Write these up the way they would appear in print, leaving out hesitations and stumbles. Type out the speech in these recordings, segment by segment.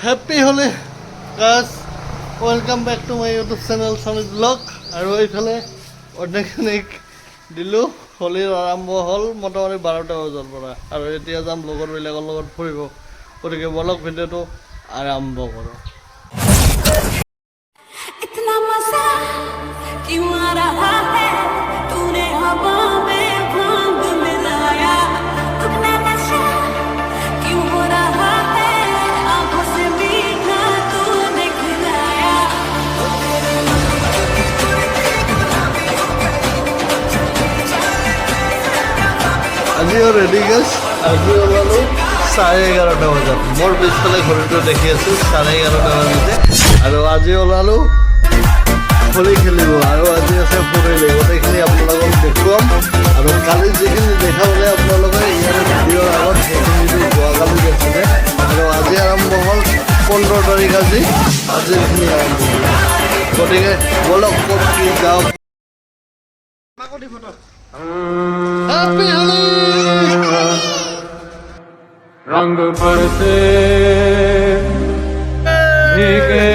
Happy Holi guys welcome back to my YouTube channel Sumit vlog. আৰু এইফালে organic দিলোঁ। হোলীৰ আৰম্ভ হ'ল মোটামুটি 12টা বজাৰ পৰা, আৰু এতিয়া যাম লগৰবিলাকৰ লগত ফুৰিব। গতিকে বলক ভিডিঅ'টো আৰম্ভ কৰোঁ। इतना मजा क्यों आ रहा है तूने हवा में भांग मिलाया अपना नशा क्यों हो रहा है आंखों से मीठा तूने खिलाया আজিও ৰেডি গাছ। আজি ওলালোঁ 11:30 বজাত। মোৰ পিছফালে ঘড়ীটো দেখি আছোঁ 11:30 বাজিছে, আৰু আজি ওলালোঁ হোলী খেলিব। আৰু আজি আছে ফুৰিলে, গোটেইখিনি আপোনালোকক দেখুৱাম। আৰু কালি যিখিনি দেখাবলৈ আপোনালোকে ইয়াৰ ভিডিঅ'ৰ আগত সেইখিনি যোৱাকালি দেখিছিলে। আৰু আজি আৰম্ভ হ'ল 15 তাৰিখ। আজিৰখিনি আৰম্ভ হ'ল। গতিকে বলক ক'ত কি যাওক। Happy Holi! रंग बरसे भीगे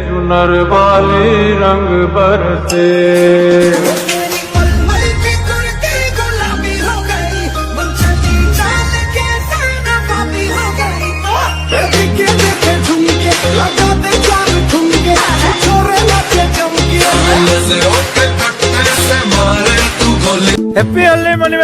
चुनर वाली रंग बरसे गुलाबी हो गई मुझे चांद के संग बाबी हो गई देखे देखे झुमके लगाते चांद ठुमके छोरे लगे चमके हैप्पी होली मनी